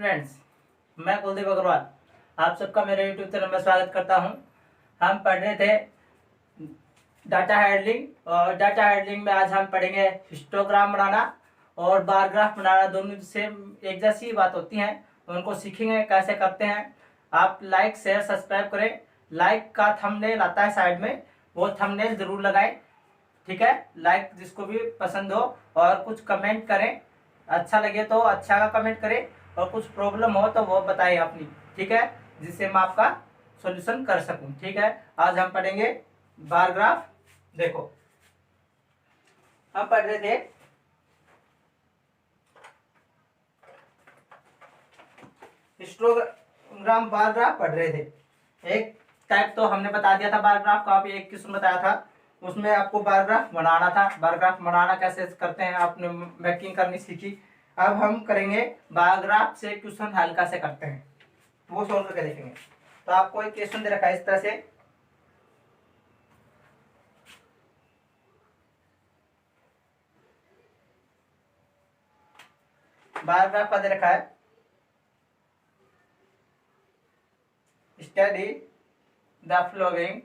Friends, मैं कुलदीप अग्रवाल आप सबका मेरे यूट्यूब चैनल में स्वागत करता हूं। हम पढ़ रहे थे डाटा हैंडलिंग और डाटा हैंडलिंग में आज हम पढ़ेंगे हिस्टोग्राम बनाना और बार ग्राफ बनाना। दोनों सेम एक जैसी बात होती हैं, उनको सीखेंगे कैसे करते हैं। आप लाइक शेयर सब्सक्राइब करें। लाइक का थंबनेल आता है साइड में, वो थंबनेल जरूर लगाएं, ठीक है। लाइक जिसको भी पसंद हो, और कुछ कमेंट करें, अच्छा लगे तो अच्छा का कमेंट करें और कुछ प्रॉब्लम हो तो वो बताएं अपनी, ठीक है, जिससे मैं आपका सॉल्यूशन कर सकूं, ठीक है। आज हम पढ़ेंगे बार ग्राफ। देखो, हम पढ़ रहे थे हिस्टोग्राम, बार ग्राफ पढ़ रहे थे। एक टाइप तो हमने बता दिया था बार ग्राफ का, अभी एक किस्म बताया था, उसमें आपको बार ग्राफ बनाना था। बार ग्राफ बनाना कैसे करते हैं आपने मेकिंग करनी सीखी। अब हम करेंगे बार ग्राफ से क्वेश्चन हल कैसे करते हैं, वो सोल्व करके देखेंगे। तो आपको एक क्वेश्चन दे रखा है इस तरह से, बार ग्राफ का दे रखा है, study the flowing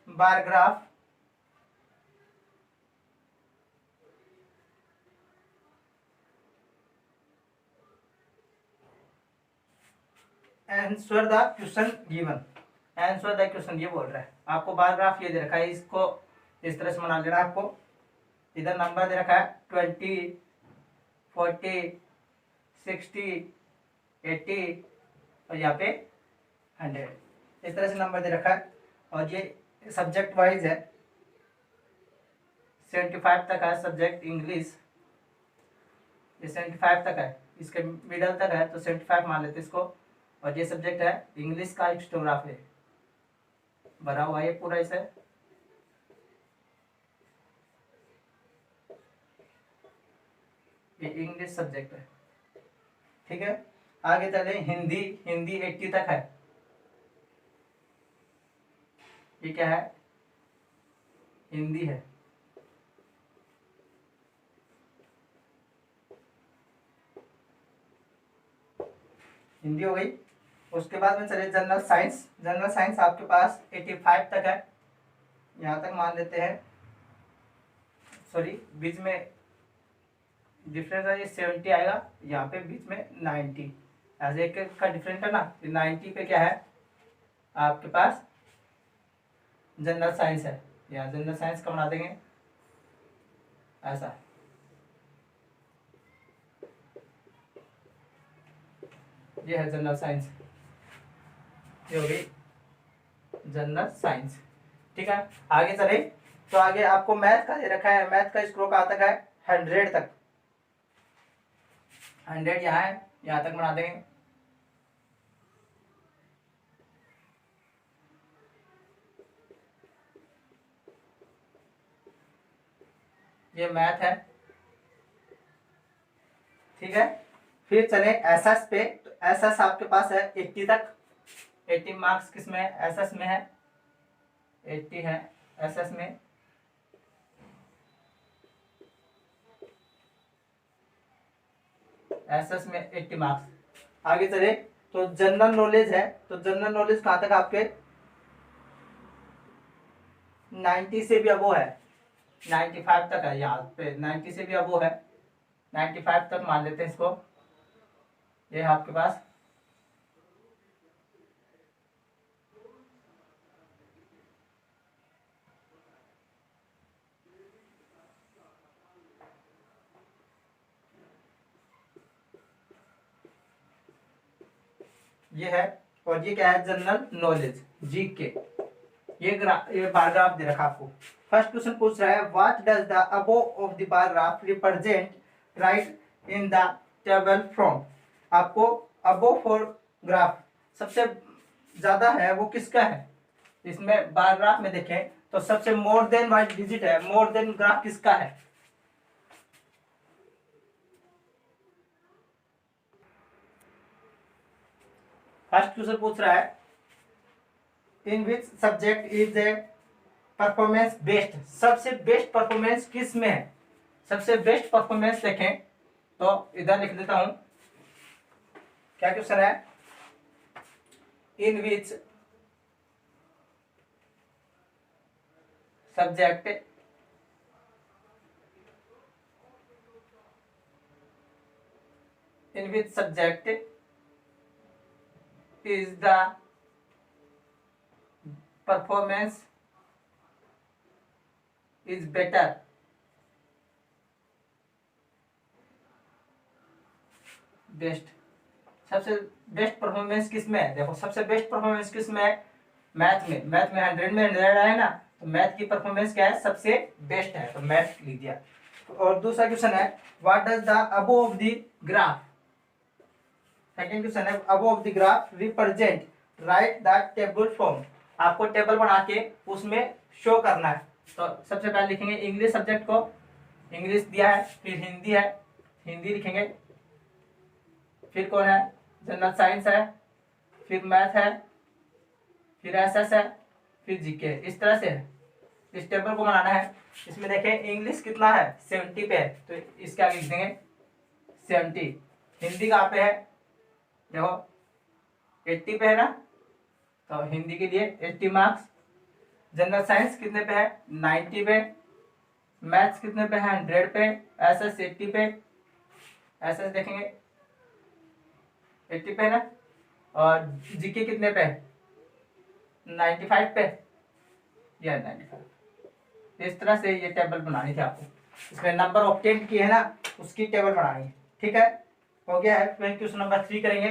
bar graph answer the question given. Answer the question ये बोल रहा है, आपको बार ग्राफ ये दे रखा है, इसको इस तरह से बना लेना। आपको इधर नंबर दे रखा है 20, 40, 60, 80 और यहाँ पे 100, इस तरह से नंबर दे रखा है। और ये सब्जेक्ट वाइज है, 75 तक है सब्जेक्ट इंग्लिश, ये 75 तक है, इसके मिडल तक है तो 75 मान लेते इसको। और ये सब्जेक्ट है इंग्लिश का हिस्टोग्राफी, भरा हुआ है पूरा इसे। ये इंग्लिश सब्जेक्ट है, ठीक है। आगे चले, हिंदी, हिंदी 80 तक है। ये क्या है? हिंदी है। हिंदी हो गई। उसके बाद में चले जनरल साइंस। जनरल साइंस आपके पास 85 तक है, यहाँ तक मान लेते हैं। सॉरी, बीच में डिफरेंस है, ये 70 आएगा, यहाँ पे बीच में 90, ऐसे एक का डिफरेंस है ना। 90 पे क्या है आपके पास? जनरल साइंस है। यहाँ जनरल साइंस का बना देंगे ऐसा, ये है जनरल साइंस, ये हो गई जनरल साइंस, ठीक है। आगे चले तो आगे आपको मैथ का दे रखा है। मैथ का स्कोर कहाँ तक है? 100 तक। 100 यहाँ है, यहाँ तक बना देंगे। ये मैथ है, ठीक है। फिर चले एसएस पे। तो एसएस आपके पास है 80 तक। 80 मार्क्स किस में है? एसएस में है, 80 है एसएस में। एसएस में 80 मार्क्स। आगे चले तो जनरल नॉलेज है। तो जनरल नॉलेज कहाँ तक आपके? 90 से भी अबो है, 95 तक है। यहाँ पे 90 से भी अबो है, 95 तक मान लेते हैं इसको। ये है आपके पास। ये है, और ये क्या है? General knowledge, GK. ये बार ग्राफ दे रखा आपको। फर्स्ट क्वेश्चन पूछ रहा है, what does the above of the bar graph represent, right in the table from. आपको अबो फॉर ग्राफ सबसे ज्यादा है वो किसका है? इसमें बार ग्राफ में देखें तो सबसे मोर देन वाइज डिजिट है, मोर देन ग्राफ किसका है? फर्स्ट क्वेश्चन पूछ रहा है, in which subject is a performance best. सबसे बेस्ट परफॉर्मेंस किस में है? सबसे बेस्ट परफॉर्मेंस देखें तो इधर लिख देता हूं, क्या क्वेश्चन है, in which subject is the performance is better। Best, सबसे बेस्ट परफॉर्मेंस किस में है? देखो सबसे बेस्ट परफॉर्मेंस किस में है? मैथ में। मैथ में 100 में 100 है ना, तो मैथ की परफॉर्मेंस क्या है? सबसे बेस्ट है, तो मैथ लिख दिया। और दूसरा क्वेश्चन है, what does the above of the graph, second question है, above of the graph represent, write the table form. आपको टेबल बना के उसमें शो करना है। तो सबसे पहले लिखेंगे इंग्लिश सब्जेक्ट को, इंग्लिश दिया है, फिर हिंदी है, हिंदी लिखेंगे, फिर कौन है, जनरल साइंस है, फिर मैथ है, फिर एसएस है, फिर जीके। इस तरह से है, इस टेबल को बनाना है। इसमें देखें इंग्लिश कितना है, 70 पे है, तो इसके आगे लिख देंगे 70। हिंदी कहाँ पे है, देखो 80 पे है ना, तो हिंदी के लिए 80 मार्क्स। जनरल साइंस कितने पे है, 90 पे। मैथ्स कितने पे है, 100 पे। एसएस 80 पे, एसएस देखेंगे 80 पे ना। और जीके कितने पे, 95 पे, या 95। इस तरह से ये टेबल बनानी थी आपको। इसमें नंबर ऑब्टेन की है ना, उसकी टेबल बनानी है। ठीक है, हो गया है। फिर क्वेश्चन नंबर 3 करेंगे।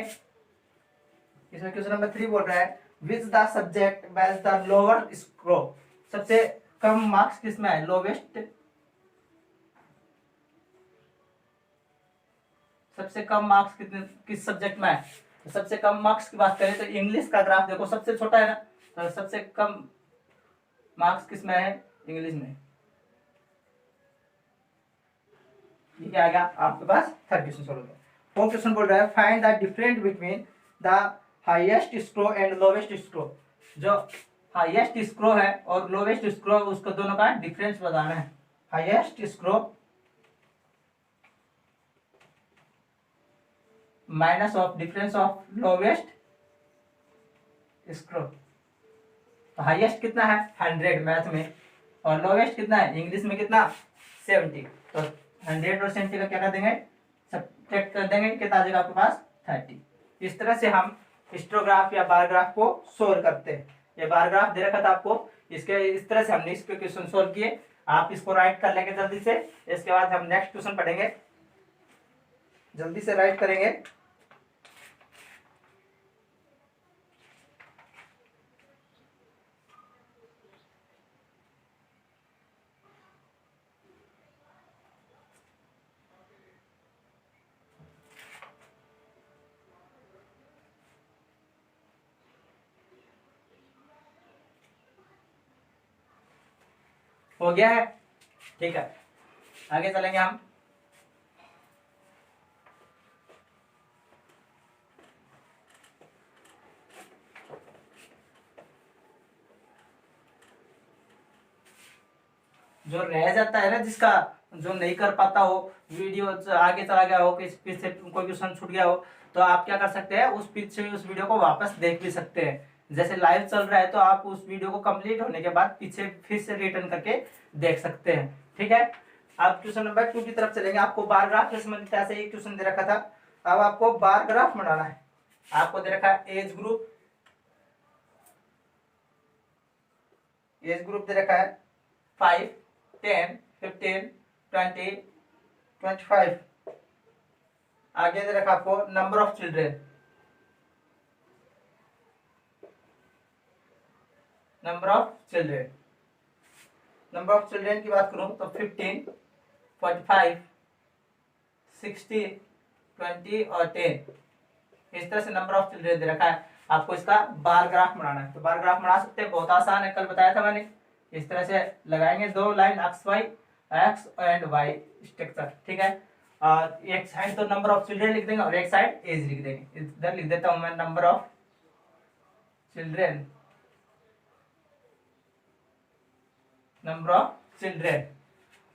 इसमें क्वेश्चन नंबर 3 बोल रहा है, which the subject bags the lower score. सबसे कम मार्क्स किसमें है, लोवेस्ट, सबसे कम मार्क्स कितने किस सब्जेक्ट में है? तो सबसे कम मार्क्स की बात करें तो इंग्लिश का ग्राफ देखो सबसे छोटा है ना, तो सबसे कम मार्क्स किस में है, इंग्लिश में। ये क्या आ गया आपके पास, थर्ड क्वेश्चन सोल्व हो। फोर्थ क्वेश्चन बोल रहा है, find the difference between the highest score and lowest score. जो हाईएस्ट स्कोर है और लोवेस्ट स्कोर, उसको दोनों का डिफरेंस बताना है। Highest score minus of difference of lowest score. तो हाईएस्ट कितना है, 100 मैथ में, और लोवेस्ट कितना है इंग्लिश में, कितना, 70। तो 100 और 70 का क्या कर देंगे, सब्ट्रैक्ट कर देंगे, कितना आ जाएगा आपके पास, 30। इस तरह से हम हिस्टोग्राफ या बार ग्राफ को सोल्व करते हैं। ये बार ग्राफ दे रखा था आपको, इसके इस तरह से हमने इस पे क्वेश्चन सोल्व किए। आप इसको राइट कर लेंगे जल्दी से। इसके बाद हम नेक्स्ट क्वेश्चन पढ़ेंगे, जल्दी से राइट करेंगे। हो गया है, ठीक है, आगे चलेंगे हम। जो रह जाता है ना, जिसका जो नहीं कर पाता हो, वीडियो आगे चला गया हो, किस पीछे कोई क्वेश्चन छूट गया हो, तो आप क्या कर सकते हैं, उस पीछे उस वीडियो को वापस देख भी सकते हैं। जैसे लाइव चल रहा है तो आप उस वीडियो को कंप्लीट होने के बाद पीछे फिर से रिटर्न करके देख सकते हैं। ठीक है, अब क्वेश्चन नंबर 2 की तरफ चलेंगे। आपको बार ग्राफ के संबंधित ऐसे ही क्वेश्चन दे रखा था, अब आपको बार ग्राफ बनाना है। आपको दे रखा है एज ग्रुप, एज ग्रुप दे रखा है 5, 10, 15, 20, 25। आगे दे रखा आपको number of children, number of children, number of children की बात करूं तो 15, 45, 60, 20 और 10। इस तरह से नंबर ऑफ चिल्ड्रेन दे रखा है। आपको इसका बार ग्राफ बनाना है, तो बार ग्राफ बना सकते हैं, बहुत आसान है, कल बताया था मैंने। इस तरह से लगाएंगे 2 line X Y, X and Y structure. ठीक है, और एक साइड तो नंबर ऑफ चिल्ड्रेन लिख देंगे और एक साइड एज लिख देंगे। इधर लिख देता हूं मैं number of children, number of children,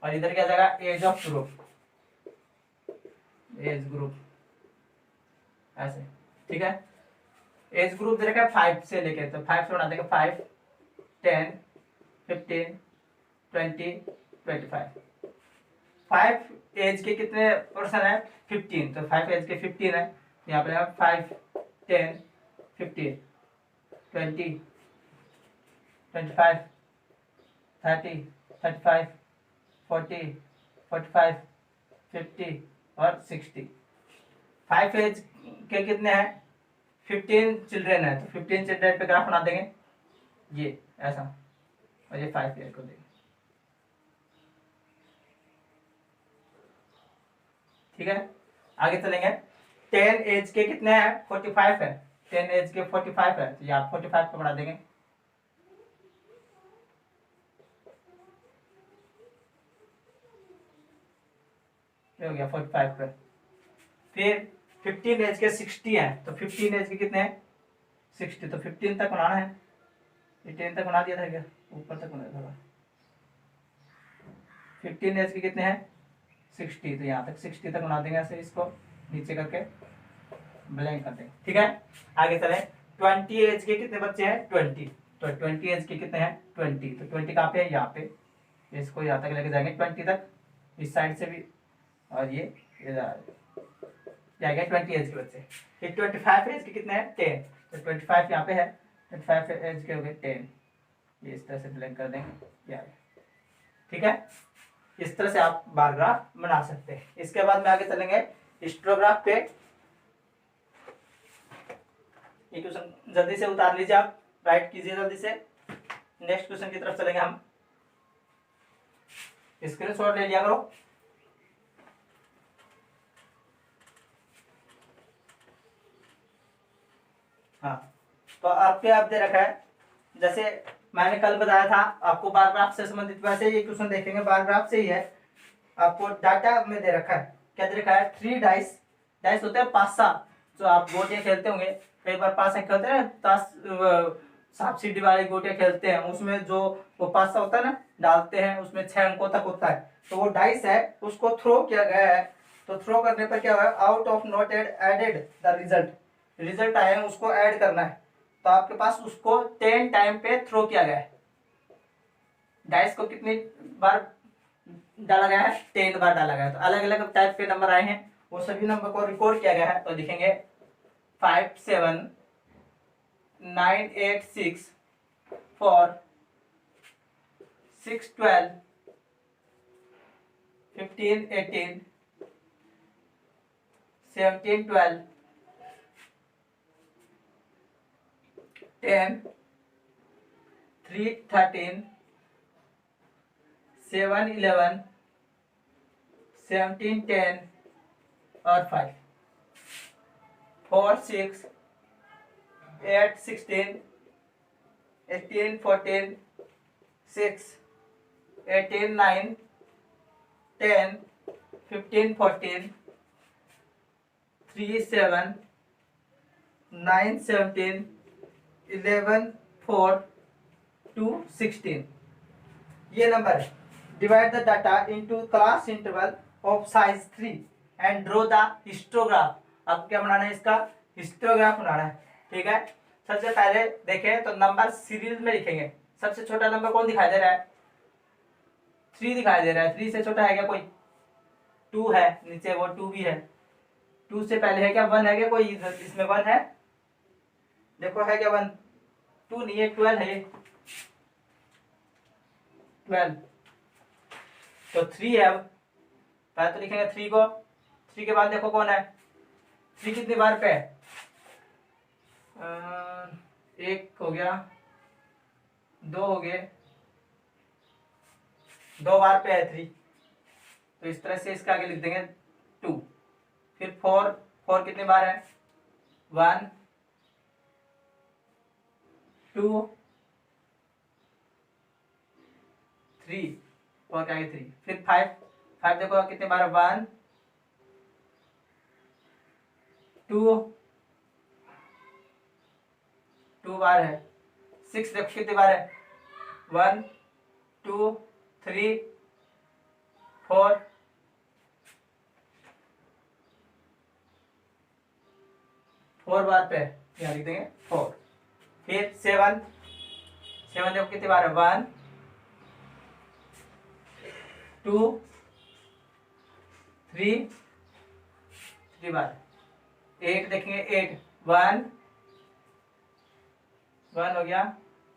और इधर क्या जाएगा age of group, age group ऐसे, ठीक है। एज ग्रुप दे रखा है 5 से लेके, तो 5 से बना देंगे 5, 10, 15, 20, 25। 5 एज के कितने पर्सन है 15, तो 5 एज के 15 है, यहाँ पे 5, 10, 15, 20, 25, 30, 35, 40, 45, 50 और 60। 5 एज के कितने हैं 15 चिल्ड्रेन है, तो 15 चिल्ड्रेन पे ग्राफ बना देंगे ये ऐसा, और ये 5 एज को देंगे, ठीक है। आगे चलेंगे। 10 एज के कितने हैं 45 है, 10 एज के 45 है, तो ये आप 45 पे बना देंगे। हो गया 45 पे। फिर 15 एज के 60 है, तो 15 एज के कितने हैं 60, तो 15 तक बनाना है, ये 10 तक बना दिया था क्या, ऊपर तक बनाया था। 15 एज के कितने हैं 60, तो यहाँ तक 60 तक बना देंगे ऐसे, इसको नीचे करके ब्लैंक कर देंगे, ठीक है। आगे चले। 20 एज के कितने बच्चे हैं 20, तो 20 एज के कितने हैं 20, तो 20 कहाँ पे है यहाँ पे, इसको यहाँ तक लेके जाएंगे 20 तक, इस साइड से भी, और ये जाएगा 20 एज के बच्चे। फिर 25 एज के कितने हैं 10, तो 25 यहाँ पे है, 25 एज के हो गए 10, ये इस तरह से ब्लैंक कर देंगे यार, ठीक है। इस तरह से आप बार ग्राफ बना सकते हैं। इसके बाद में आगे चलेंगे हिस्टोग्राफ पे। ये क्वेश्चन जल्दी से उतार लीजिए, आप राइट कीजिए जल्दी से। नेक्स्ट क्वेश्चन की तरफ चलेंगे हम, स्क्रीनशॉट ले लिया करो। हाँ, तो आपके आप दे रखा है, जैसे मैंने कल बताया था आपको बार ग्राफ से संबंधित, वैसे ये क्वेश्चन देखेंगे बार ग्राफ से ही है। आपको डाटा में दे रखा है, क्या दे रखा है 3 डाइस, डाइस होते हैं 5 जो आप गोटियां खेलते होंगे कई बार, 5 खेलते हैं ताश, सांप सीढ़ी वाली गोटियां खेलते हैं, उसमें जो वो 5 होता है ना डालते हैं, उसमें 6 अंकों तक होता है, तो वो डाइस है उसको थ्रो किया गया है। तो थ्रो करने पर क्या हुआ, out of not added the result, result आए हैं उसको ऐड करना है, तो आपके पास उसको 10 टाइम पे थ्रो किया गया है। डाइस को कितनी बार डाला गया है 10 बार डाला गया है, तो अलग अलग टाइप के नंबर आए हैं, वो सभी नंबर को रिकॉर्ड किया गया है। तो लिखेंगे 5, 7, 9, 8, 6, 4, 6, 12, 15, 18, 17, 12, 10, 3, 13, 7, 11, 17, 10 और 5, 4, 6, 8, 16, 18, 14, 6, 18, 9, 10, 15, 14, 3, 7, 9, 17, 11, 4, 2, 16, ये नंबर है। Divide the data into class interval of size 3 and draw the histograph. अब क्या बनाना है, इसका हिस्टोग्राफ बनाना है, ठीक है। सबसे पहले देखें तो नंबर सीरीज में लिखेंगे। सबसे छोटा नंबर कौन दिखाई दे रहा है 3 दिखाई दे रहा है, 3 से छोटा है क्या कोई 2 है, नीचे वो 2 भी है, 2 से पहले है क्या 1 है क्या कोई, इसमें 1 है, देखो है क्या 1, 2 नहीं है 12 है, 12, तो 3 है। अब पहले तो लिखेंगे 3 को, 3 के बाद देखो कौन है, 3 कितनी बार पे है, 1 हो गया, 2 हो गए, 2 बार पे है 3, तो इस तरह से इसके आगे लिख देंगे 2। फिर 4, 4 कितनी बार है 1, 2, 3, 4 के आगे 3। फिर 5, 5 देखो कितने बार है 1, 2, 2 बार है। 6 देखो कितनी बार है 1, 2, 3, 4 4 बार पे यहाँ लिख देंगे 4। फिर 7 देखो कितनी बार है 1 2 3 बार। 8 देखेंगे 8 1 हो गया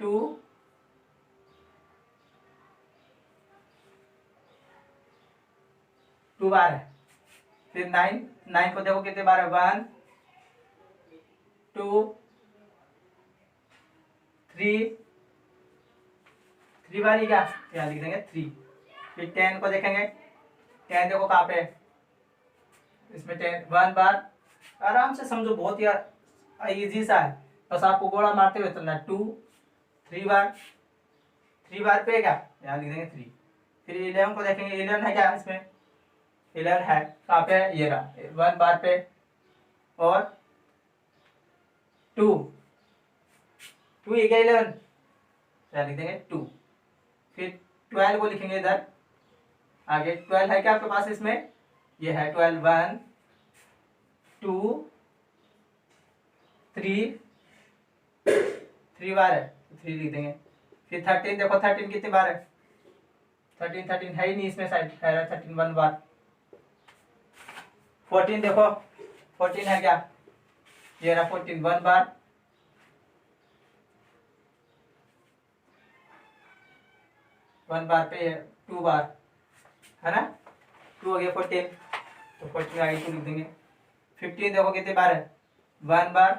2 बार है। फिर 9 को देखो कितने बार है 1 2 3 बार ही क्या यहाँ लिख देंगे 3। फिर 10 को देखेंगे 10 देखो कहाँ पे इसमें 10 1 बार। आराम से समझो, बहुत ही इजी सा है, बस आपको गोला मारते हुए चलना है। 2 3 बार पे क्या यहाँ लिख देंगे 3। फिर 11 को देखेंगे 11 है क्या इसमें 11 है कहाँ पे ये रहा 1 बार पे। और 2 ये क्या 11 यहाँ लिख देंगे 2। फिर 12 को लिखेंगे इधर आगे। 12 है क्या आपके पास इसमें ये है 12 1 2 3 बार है 3 लिख देंगे। फिर 13 देखो 13 कितने बार है 13 है ही नहीं इसमें शायद है 13 1 बार। 14 देखो 14 है क्या ये रहा 14 1 बार। 1 बार पे 2 बार है ना 2 हो गया 14। तो 14 आगे 2 लिख देंगे। 15 देखो कितने बार है 1 बार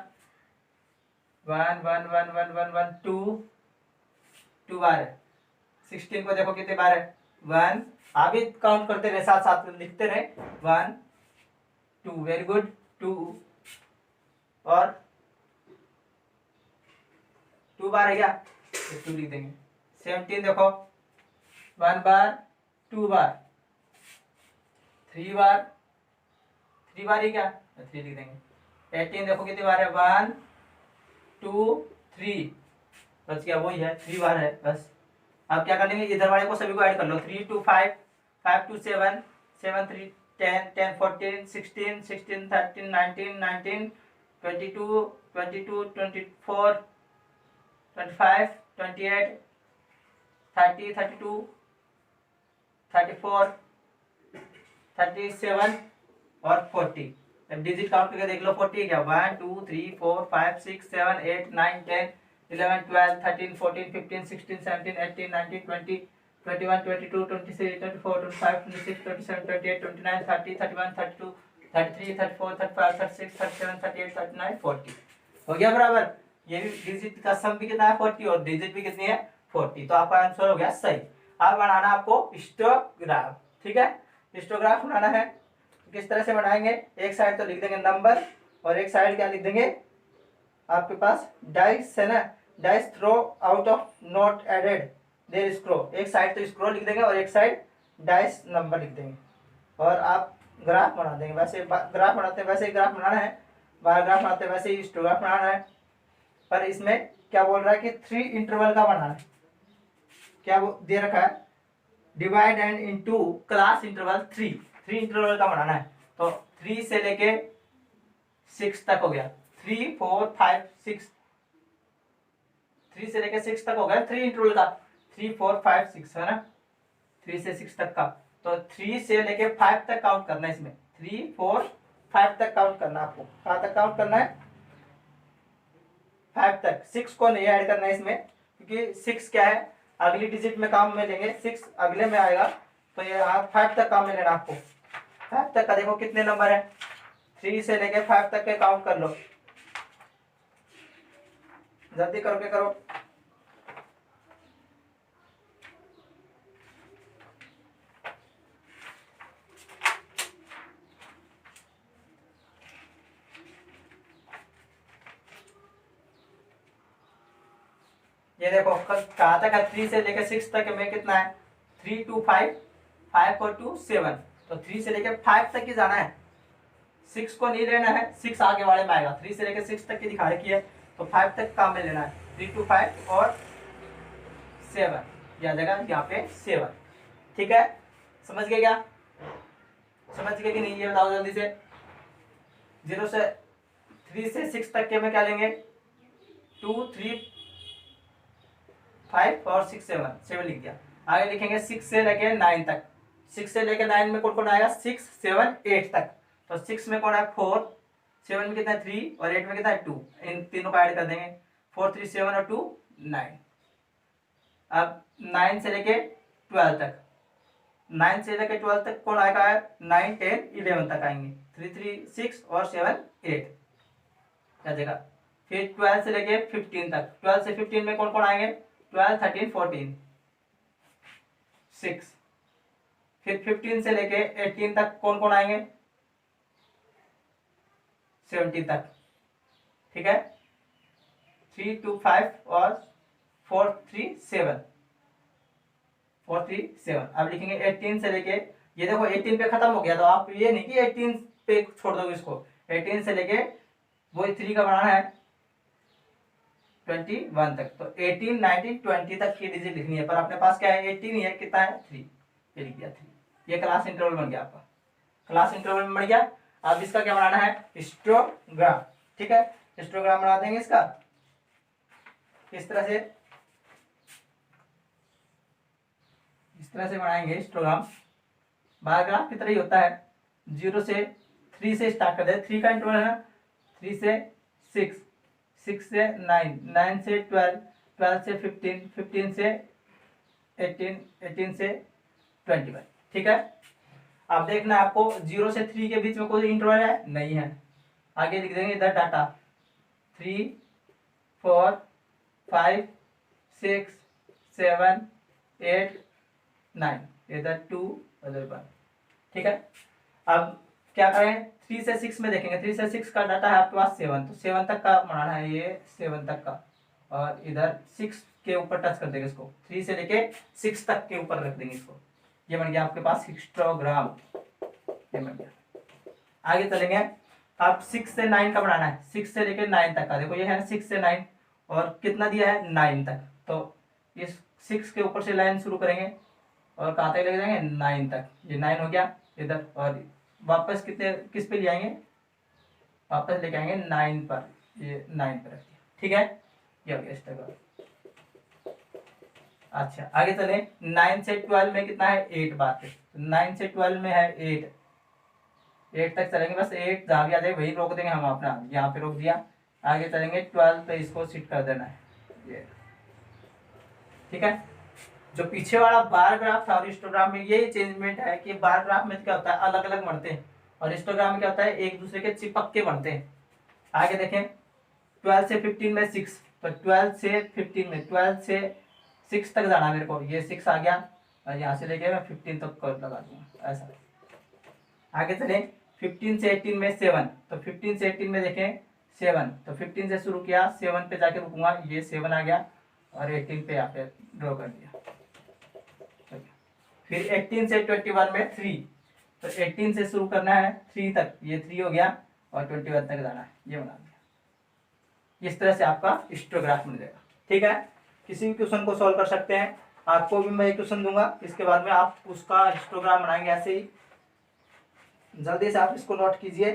1 1 1 1 1 1 2 बार है। 16 को देखो कितने बार है 1 आप भी काउंट करते रहे साथ साथ लिखते रहे 1 2 वेरी गुड 2 और 2 बार है क्या 2 लिख देंगे। 17 देखो 1 बार 2 बार 3 बार ही क्या 3 लिख देंगे। 18 देखो कितनी बार है 1 2 3 बस क्या वही है 3 बार है बस। आप क्या कर लेंगे इधर वाले को सभी को ऐड कर लो 3 2 5 5 2 7 7 3 10 10 14 16 16 13 19 19 22 22 24 25 28 30 32 34 37 और 40। अब डिजिट काउंट करके देख लो 40 क्या 1 2 3 4 5 6 7 8 9 10 11 12 13 14 15 16 17 18 19 20 21 22 23 24 25 26 27 28 29 30 31 32 33 34 35 36 37 38 39 40 हो गया बराबर। ये भी डिजिट का सम भी कितना है 40 और डिजिट भी कितनी है 40। तो आपका आंसर हो गया सही। अब बनाना आपको हिस्टोग्राफ। ठीक है हिस्टोग्राफ बनाना है किस तरह से बनाएंगे एक साइड तो लिख देंगे नंबर और एक साइड क्या लिख देंगे आपके पास डाइस है ना dice throw out of not added there स्क्रो। एक साइड तो स्क्रो लिख देंगे और एक साइड डाइस नंबर लिख देंगे और आप ग्राफ बना देंगे। वैसे ग्राफ बनाते हैं वैसे ही ग्राफ बनाना है बार ग्राफ बनाते हैं वैसे ही हिस्टोग्राफ बनाना है। पर इसमें क्या बोल रहा है कि 3 इंटरवल का बनाना है। क्या वो दे रखा है divide and into class interval 3 interval का बनाना है। तो 3 से लेके 6 तक हो गया 3 4 5 6 3 से लेके 6 तक हो गया 3 इंटरवल का 3 4 5 6 है ना 3 से 6 तक का। तो 3 से लेके 5 तक काउंट करना है इसमें 3 4 5 तक काउंट करना है आपको। कहाँ तक काउंट करना है 5 तक 6 को नहीं ऐड करना है इसमें क्योंकि 6 क्या है अगली डिजिट में काम में लेंगे 6 अगले में आएगा। तो ये 5 तक काम में लेना आपको। 5 तक का देखो कितने नंबर है 3 से लेके 5 तक के काउंट कर लो जल्दी करके करो। ये देखो कहा था 3 से लेकर 6 तक में कितना है 3 2 5 5 4 2 7। तो 3 से लेकर 5 तक ही जाना है 6 को नहीं लेना है 6 आगे वाले में आएगा 3 से लेकर 6 तक की दिखा रखी है तो 5 तक काम में लेना है 3 2 5 और 7 या जगह यहाँ पे 7। ठीक है समझ गए क्या? समझ गए कि नहीं ये बताओ जल्दी से। 0 से 3 से 6 तक के में क्या लेंगे? 2 3 5 और 6 7 7 लिख दिया। आगे लिखेंगे 6 से लेके 9 तक। 6 से लेके 9 में कौन कौन आएगा? 6 7 8 तक। तो 6 में कौन है? 4, 7 में कितना है? 3 और 8 में कितना है? 2। इन तीनों को ऐड कर देंगे। 4 3 7 और 2 9। अब 9 से लेके 12 तक, 9 से लेके 12 तक कौन आएगा? 9 10 11 तक आएंगे। 3 3 6 और 7 8 क्या देगा? फिर 12 से लेके 15 तक, 12 से 15 में कौन कौन आएंगे? 12 13 14 6। फिर 15 से लेके 18 तक कौन कौन आएंगे? 17 तक। ठीक है, 3 2 5 और 4 3 7 4 3 7। अब लिखेंगे 18 से लेके, ये देखो 18 पे खत्म हो गया, तो आप ये नहीं कि 18 पे छोड़ दोगे इसको। 18 से लेके वो 3 का बनाना है 21 तक। तो 18 19 20 तक की डिजिट लिखनी है, पर अपने पास क्या है? 18 ही है। कितना है? 3। ये लिख दिया 3। ये क्लास इंटरवल बन गया आपका। क्लास इंटरवल बन गया। अब इसका क्या बनाना है? हिस्टोग्राम। ठीक है, हिस्टोग्राम बना देंगे इसका इस तरह से, इस तरह से बनाएंगे हिस्टोग्राम। बार ग्राफ की तरह ही होता है। 0 से 3 से स्टार्ट कर दे, 3 का इंटरवल है ना। 3 से 6, 6 से 9, 9 से 12, 12 से 15, 15 से 18, 18 से 21। ठीक है, अब देखना है आपको 0 से 3 के बीच में कोई इंटरवल है? नहीं है। आगे लिख देंगे इधर डाटा 3 4 5 6 7 8 9, इधर 2 उधर 1। ठीक है, अब क्या करें? 3 से 6 में देखेंगे। 3 से 6 का डाटा है आपके पास 7, तो 7 तक का बनाना है, ये 7 तक का। और इधर 6 के ऊपर टच कर देंगे इसको, 3 से लेके 6 तक के ऊपर रख देंगे इसको। ये बन गया आपके पास हिस्टोग्राम। ये बन गया। आगे चलेंगे। अब 6 से 9 का बनाना है, 6 से लेके 9 तक का। देखो ये है 6 से 9 और कितना दिया है? 9 तक। तो इस 6 के ऊपर से लाइन शुरू करेंगे और कहाँ तक लेके जाएंगे? 9 तक। ये 9 हो गया इधर, और वापस कितने किस पे ले आएंगे? वापस लेके आएंगे 9 पर। ये 9 पर रखिए। ठीक है, ये हो गया हिस्टोग्राम। अच्छा, आगे चले। 9 से 12 में कितना है? 8 बात है। 9 से 12 में है 8, 8 तक चलेंगे। बस 8 जहाँ भी आ जाए वही रोक देंगे हम अपना, यहाँ पे रोक दिया। आगे चलेंगे 12 पे, इसको शिफ्ट कर देना है ये। ठीक है, जो पीछे वाला बार ग्राफ था और हिस्टोग्राम में यही चेंजमेंट है कि बार ग्राफ में क्या होता है? अलग अलग बनते हैं, और हिस्टोग्राम में क्या होता है? एक दूसरे के चिपक के बनते हैं। आगे देखें, 12 से 15 में 6, तो 12 से 15 में 12 से 6 तक जाना मेरे को। ये 6 आ गया और यहाँ से लेके मैं 15 तक कर लगा दूंगा ऐसा। आगे चले, 15 से 18 में 7, तो 15 से 18 में देखें 7, तो 15 से शुरू किया, 7 पे जाके रुकूंगा। ये 7 आ गया और 18 पे यहाँ पे ड्रॉ कर दिया। फिर 18 से 21 में 3, तो 18 से शुरू करना है 3 तक, ये 3 हो गया और 21 तक जाना है, ये बना दिया। इस तरह से आपका हिस्टोग्राफ मिल जाएगा। ठीक है, किसी भी क्वेश्चन को सॉल्व कर सकते हैं। आपको भी मैं एक क्वेश्चन दूंगा, इसके बाद में आप उसका हिस्टोग्राम बनाएंगे ऐसे ही। जल्दी से आप इसको नोट कीजिए।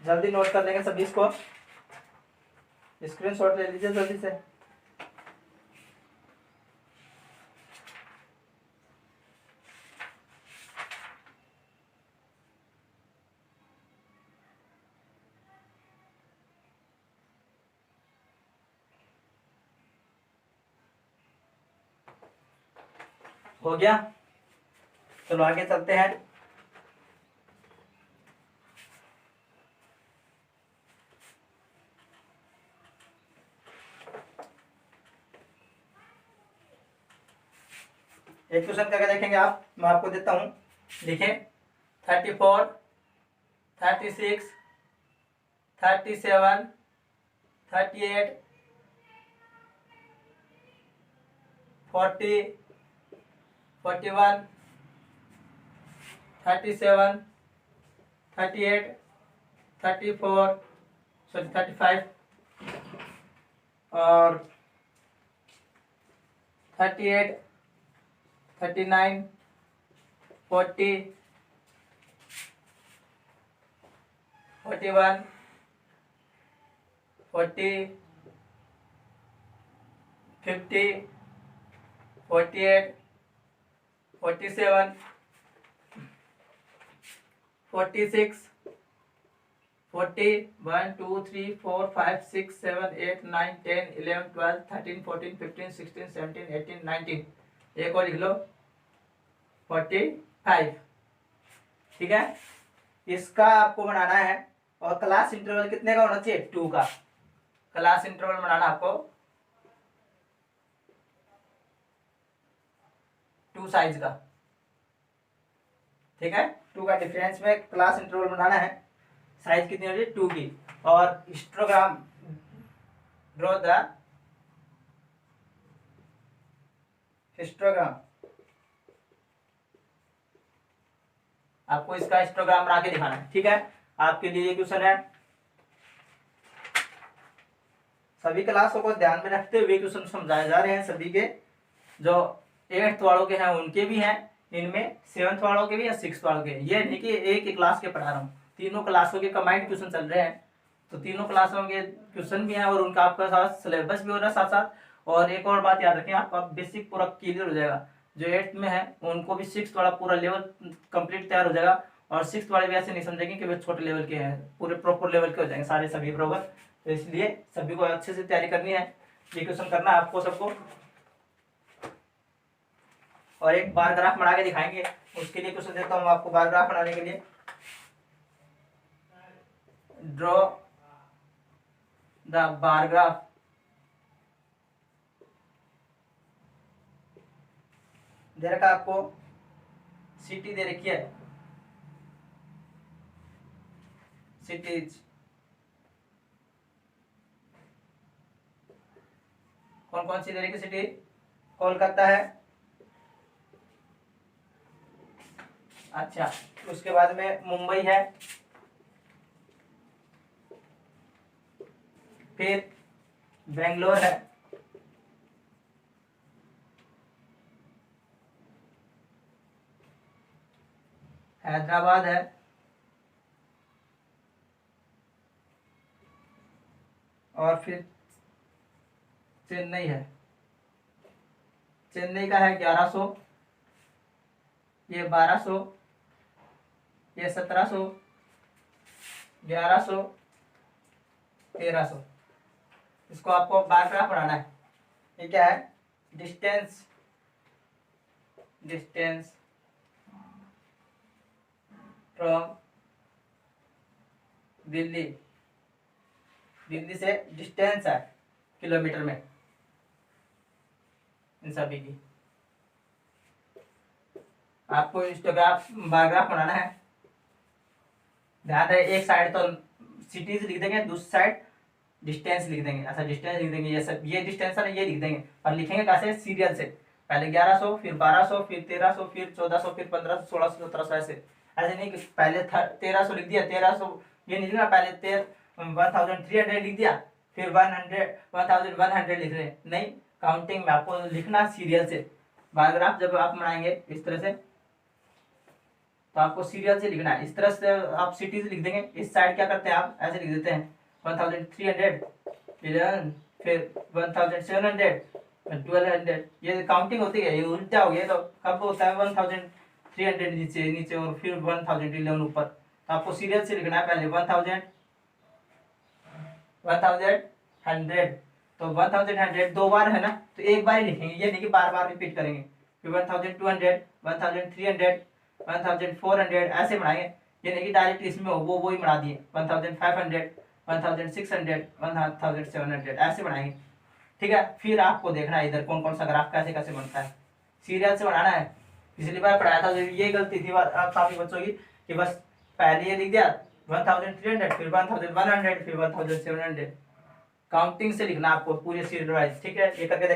जल्दी नोट कर लेंगे सभी इसको, स्क्रीनशॉट ले लीजिए जल्दी से। हो गया, चलो आगे चलते हैं। एक क्वेश्चन करके देखेंगे आप, मैं आपको देता हूं। लिखें 34 36 37 38 40 41 37 38, 34, सॉरी 35 और 38, 39, 40, 41, 40, 50, 48, 47, 46, 40, 1, 2, 3, 4, 5, 6, 7, 8, 9, 10, 11, 12, 13, 14, 15, 16, 17, 18, 19। एक और लिख लो 45। ठीक है, इसका आपको बनाना है। और क्लास इंटरवल कितने का होना चाहिए? 2 का क्लास इंटरवल बनाना आपको 2 साइज का। ठीक है, 2 का डिफरेंस में क्लास इंटरवल बनाना है। साइज कितनी होगी? 2 की। और हिस्टोग्राम, ड्रॉ द हिस्टोग्राम, आपको इसका हिस्टोग्राम बना के दिखाना है। ठीक है, आपके लिए क्वेश्चन है, सभी क्लासों को ध्यान में रखते हुए क्वेश्चन समझाए जा रहे हैं। सभी के जो 8th वालों के हैं उनके भी हैं, इनमें 7th वालों के भी या 6th वालों के। ये नहीं कि एक ही क्लास के पढ़ा रहा हूँ, तीनों क्लासों के कंबाइंड क्वेश्चन चल रहे हैं। तो तीनों क्लासों के क्वेश्चन भी हैं और उनका आपका साथ सिलेबस भी हो रहा है साथ साथ। और एक और बात याद रखें, आपका बेसिक पूरा क्लियर हो जाएगा। जो 8th में है उनको भी 6th वाला पूरा लेवल कंप्लीट तैयार हो जाएगा। और 6th वाले भी ऐसे नहीं समझेंगे कि वे छोटे लेवल के हैं, पूरे प्रॉपर लेवल के हो जाएंगे सारे सभी बराबर। तो इसलिए सभी को अच्छे से तैयारी करनी है, ये क्वेश्चन करना है आपको सबको। और एक बार ग्राफ बना के दिखाएंगे, उसके लिए क्वेश्चन देता हूँ आपको। बार ग्राफ बनाने के लिए ड्रॉ द बार ग्राफ दे रखा आपको, सिटी दे रखी है, सिटीज। कौन कौन सी दे रखी सिटी? कोलकाता है, अच्छा, उसके बाद में मुंबई है, फिर बेंगलोर है, हैदराबाद है, और फिर चेन्नई है। चेन्नई का है 1100, ये 1200, ये 1700, 1100, 1300। इसको आपको बार ग्राफ बनाना है। ये क्या है? Distance, distance from Delhi, Delhi से डिस्टेंस है किलोमीटर में इन सभी की। आपको हिस्टोग्राफ बार ग्राफ बनाना है। ध्यान रहे, एक साइड तो सिटीज लिख देंगे, दूसरी साइड डिस्टेंस लिख देंगे। ऐसा डिस्टेंस लिख देंगे, ये सब ये डिस्टेंस है, ये लिख देंगे। और लिखेंगे कैसे? सीरियल से, पहले 1100, फिर 1200, फिर 1300, फिर 1400, फिर 1500, 1600, 1700, ऐसे नहीं कि पहले 1300 लिख दिया, 1300 ये नहीं लिखना, पहले 1300 लिख दिया, फिर 1100 लिख रहे। नहीं, काउंटिंग में आपको लिखना सीरियल से। बायोग्राफ जब आप बनाएंगे इस तरह से, तो आपको सीरियल से लिखना है। इस तरह से आप सिटीज लिख देंगे, इस साइड क्या करते हैं आप ऐसे लिख देते हैं 1300, 11, फिर 1700, 1200। ये काउंटिंग होती है, ये उल्टा हो गया। तो कब होता है 1300 नीचे नीचे और फिर 1011 ऊपर। तो आपको सीरियल से लिखना है, पहले 1000, 1100। तो 1100 दो बार है ना, तो एक बार ही लिखेंगे, ये नहीं कि बार बार रिपीट करेंगे। फिर 1200, 1300, 1400 ऐसे बनाएंगे। ये नहीं कि डायरेक्ट इसमें हो वो ही बना दिए। 1500, 1600, 1700 ऐसे बनाएंगे। ठीक है, फिर आपको देखना है इधर कौन कौन सा ग्राफ कैसे कैसे बनता है, सीरियल से बनाना है। पिछली बार पढ़ाया था, ये गलती थी काफी बच्चों की कि बस पहले ये लिख दिया 1300, फिर 1100, फिर 1700। काउंटिंग से लिखना आपको पूरे सीरियल वाइज। ठीक है, ये करके